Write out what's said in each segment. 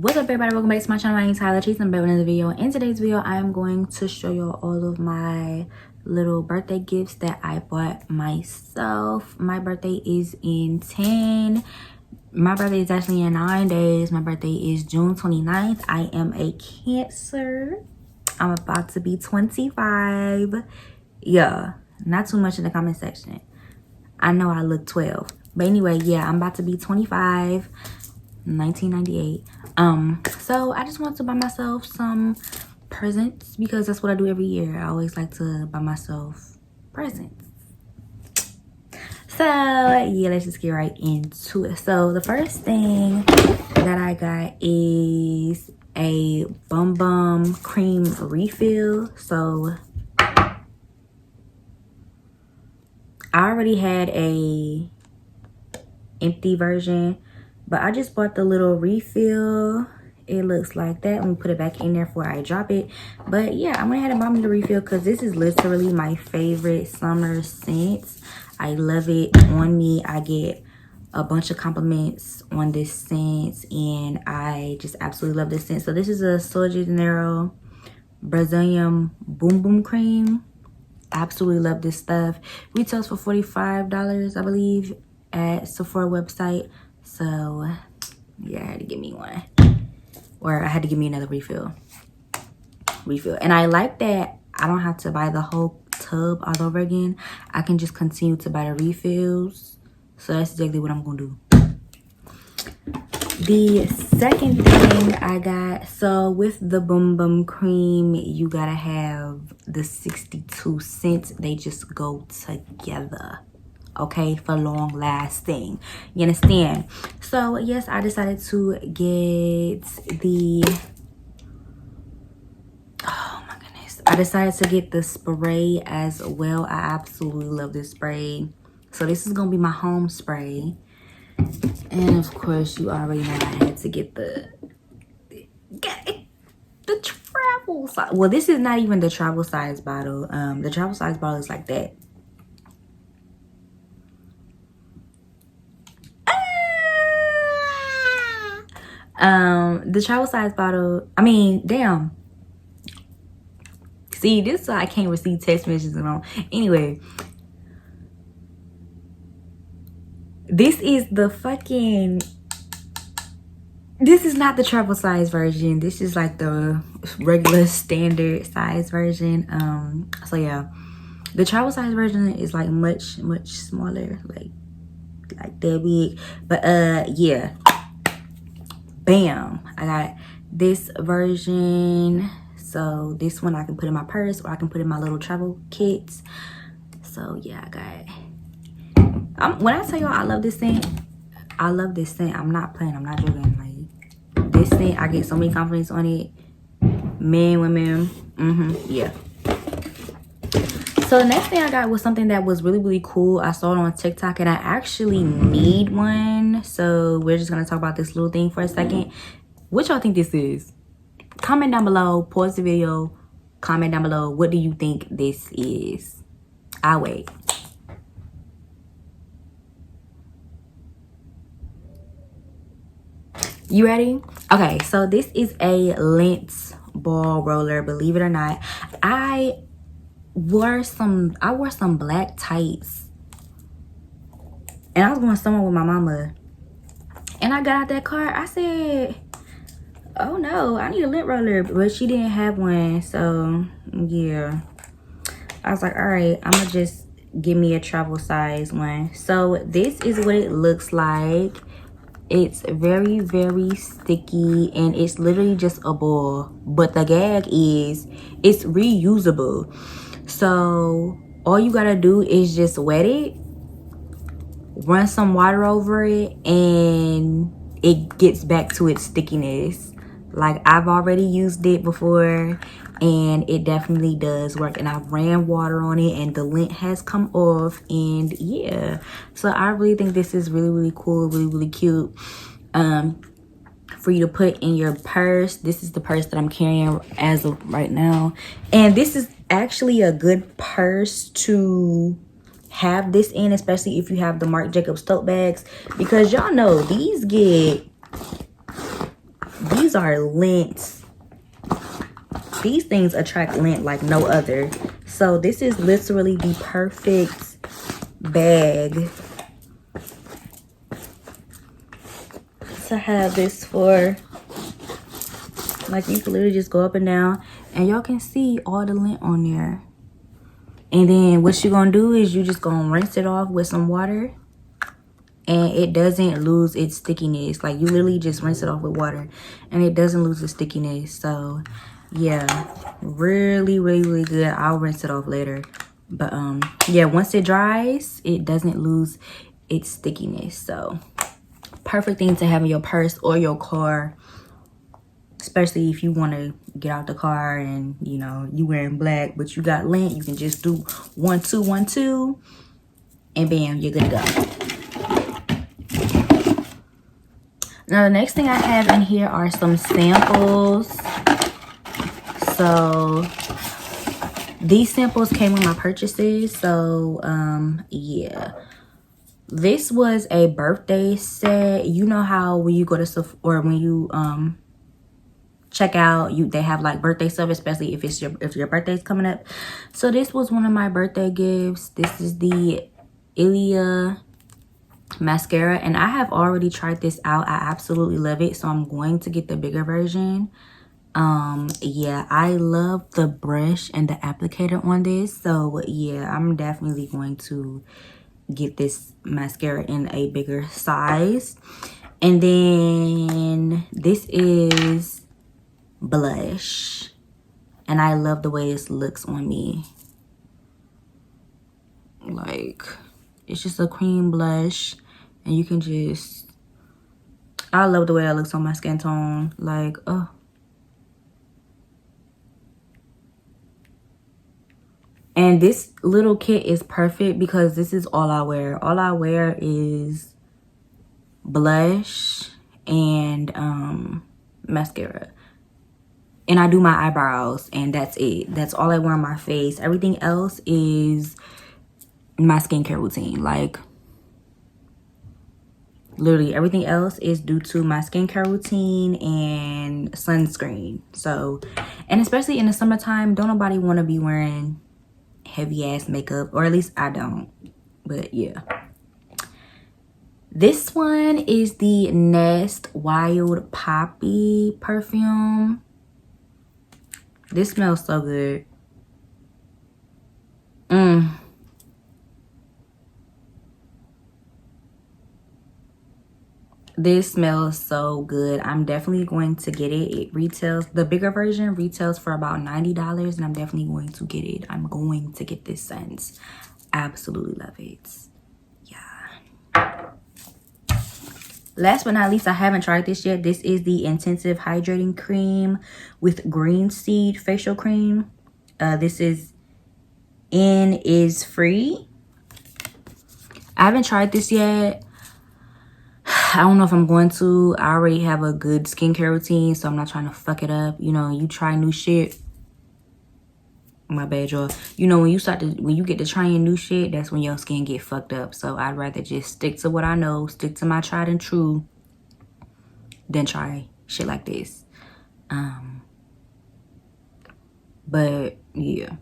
What's up, everybody? Welcome back to my channel. My name is Tyler Chase. I'm back with another video. In today's video, I am going to show you all of my little birthday gifts that I bought myself. My birthday is in 10. My birthday is actually in 9 days. My birthday is June 29th. I am a Cancer. I'm about to be 25. Yeah, not too much in the comment section. I know I look 12. But anyway, yeah, I'm about to be 25. 1998. So I just want to buy myself some presents because that's what I do every year. I always like to buy myself presents. So yeah, let's just get right into it. So the first thing that I got is a Bum Bum cream refill. So I already had a empty version, but I just bought the little refill. It looks like that. Let me put it back in there before I drop it. But yeah, I went ahead and bought me the refill because this is literally my favorite summer scent. I love it on me. I get a bunch of compliments on this scent and I just absolutely love this scent. So this is a Sol de Janeiro Brazilian Boom Boom Cream. Absolutely love this stuff. Retails for $45, I believe, at Sephora website. So yeah, I had to give me one, or I had to give me another refill. And I like that I don't have to buy the whole tub all over again. I can just continue to buy the refills. So that's exactly what I'm gonna do. The second thing I got, so with the Bum Bum cream, you gotta have the 62 cents. They just go together, okay, for long lasting. You understand? So yes, I decided to get the, oh my goodness, I decided to get the spray as well. I absolutely love this spray. So this is gonna be my home spray. And of course, you already know I had to get the travel size. Well, this is not even the travel size bottle. The travel size bottle is like that. The travel size bottle, I mean, damn. See, this is why I can't receive text messages and all. Anyway, this is the fucking, this is not the travel size version. This is like the regular standard size version. So yeah, the travel size version is like much smaller, like that big. But yeah, bam, I got this version. So this one I can put in my purse, or I can put in my little travel kits. So yeah, I got, when I tell y'all I love this scent, I love this scent. I'm not playing, I'm not joking. Like, this scent, I get so many compliments on it. Men, women, yeah. So the next thing I got was something that was really cool. I saw it on TikTok and I actually need one. So we're just gonna talk about this little thing for a second. What y'all think this is? Comment down below, pause the video, comment down below. What do you think this is? I'll wait. You ready? Okay, so this is a lint ball roller. Believe it or not, I wore some black tights and I was going somewhere with my mama, and I got out that car. I said, oh no, I need a lint roller, but she didn't have one. So yeah, I was like, all right, I'm gonna just give me a travel size one. So this is what it looks like. It's very sticky and it's literally just a ball, but the gag is it's reusable. So all you gotta do is just wet it, run some water over it, and it gets back to its stickiness. Like, I've already used it before and it definitely does work, and I've ran water on it and the lint has come off. And yeah, so I really think this is really cool, really cute, for you to put in your purse. This is the purse that I'm carrying as of right now, and this is actually a good purse to have this in, especially if you have the Marc Jacobs tote bags, because y'all know these get These are lint. These things attract lint like no other. So this is literally the perfect bag to have this for. Like, you can literally just go up and down and y'all can see all the lint on there. And then what you're gonna do is you just gonna rinse it off with some water, and it doesn't lose its stickiness. Like, you literally just rinse it off with water and it doesn't lose its stickiness. So yeah, really, really, really good. I'll rinse it off later, but yeah, once it dries, it doesn't lose its stickiness. So perfect thing to have in your purse or your car, especially if you want to get out the car and, you know, you wearing black but you got lint. You can just do 1 2 1 2 and bam, you're good to go. Now the next thing I have in here are some samples. So these samples came with my purchases. So yeah, this was a birthday set. You know how when you go to Sephora, or when you check out, they have like birthday stuff, especially if your birthday's coming up. So this was one of my birthday gifts. This is the Ilia mascara, and I have already tried this out. I absolutely love it, so I'm going to get the bigger version. Yeah, I love the brush and the applicator on this. So yeah, I'm definitely going to get this mascara in a bigger size. And then this is blush, and I love the way this looks on me. Like, it's just a cream blush, and you can just, I love the way that looks on my skin tone. Like, oh. And this little kit is perfect because this is all I wear. All I wear is blush and mascara. And I do my eyebrows, and that's it. That's all I wear on my face. Everything else is my skincare routine. Like, literally everything else is due to my skincare routine and sunscreen. So, and especially in the summertime, don't nobody want to be wearing heavy ass makeup, or at least I don't. But yeah, this one is the Nest Wild Poppy perfume. This smells so good. This smells so good. I'm definitely going to get it. It retails, the bigger version retails for about $90, and I'm definitely going to get it. I'm going to get this scent. Absolutely love it. Yeah. Last but not least, I haven't tried this yet. This is the Intensive Hydrating Cream with Green Seed Facial Cream. This is Innisfree. I haven't tried this yet. I don't know if I'm going to. I already have a good skincare routine, so I'm not trying to fuck it up. You know, you try new shit. My bad, y'all. You know, when you get to trying new shit, that's when your skin get fucked up. So I'd rather just stick to what I know, stick to my tried and true, than try shit like this. But yeah,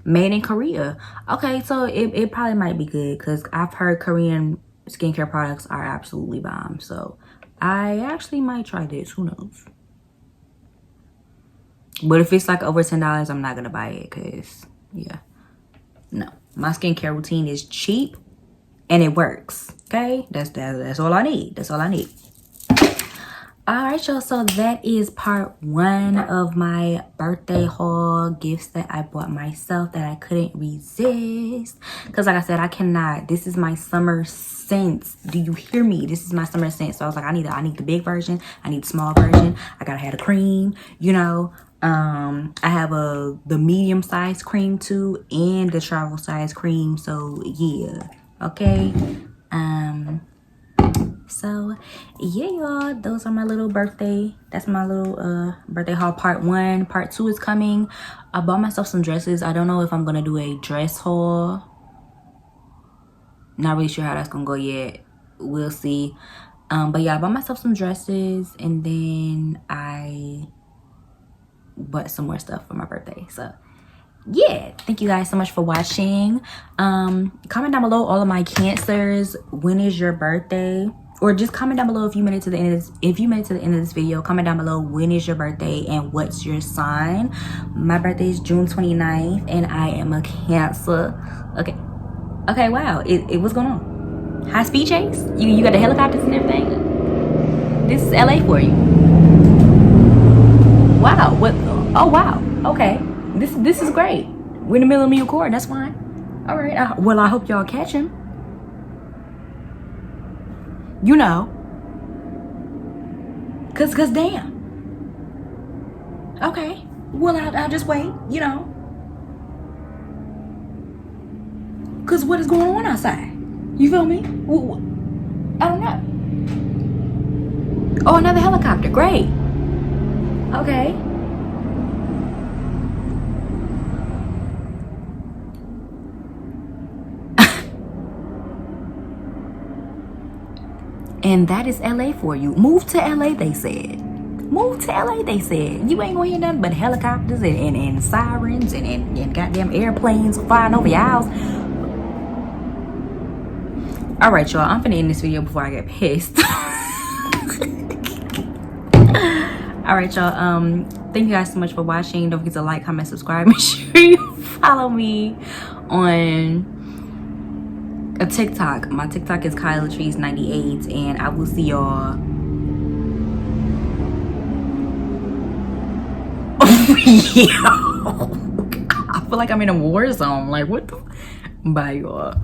made in Korea. Okay, so it probably might be good, because I've heard Korean skincare products are absolutely bomb. So I actually might try this. Who knows? But if it's like over $10, I'm not gonna buy it, because yeah, no, my skincare routine is cheap and it works. Okay, that's all I need. That's all I need. All right, y'all, so that is part 1 of my birthday haul, gifts that I bought myself that I couldn't resist, because like I said, I cannot. This is my summer scent. Do you hear me? This is my summer scent. So I was like, I need the big version, I need the small version, I gotta have the cream, you know. I have the medium size cream too, and the travel size cream. So yeah, okay. So yeah, y'all, those are my little birthday, that's my little birthday haul part 1. Part 2 is coming. I bought myself some dresses. I don't know if I'm gonna do a dress haul. Not really sure how that's gonna go yet. We'll see. But yeah, I bought myself some dresses, and then I bought some more stuff for my birthday. So yeah, thank you guys so much for watching. Comment down below, all of my Cancers, when is your birthday? Or just comment down below if you made it to the end of this. If you made it to the end of this video, comment down below when is your birthday and what's your sign. My birthday is June 29th and I am a Cancer. Okay, wow. What's going on? High speed chase? You got the helicopters and everything? This is LA for you. Wow. What? Oh wow. Okay. This is great. We're in the middle of Mule Court. That's fine. All right. Well, I hope y'all catch him. You know. Cause damn. Okay. Well, I'll just wait. You know. Cause what is going on outside? You feel me? I don't know. Oh, another helicopter. Great. Okay. And that is LA for you. Move to LA, they said. Move to LA, they said. You ain't gonna hear nothing but helicopters and sirens and goddamn airplanes flying over your house. All right, y'all. I'm finna end this video before I get pissed. All right, y'all. Thank you guys so much for watching. Don't forget to like, comment, subscribe. Make sure you follow me on a TikTok. My TikTok is KylaTrees98, and I will see y'all. I feel like I'm in a war zone. Like, what the? Bye, y'all.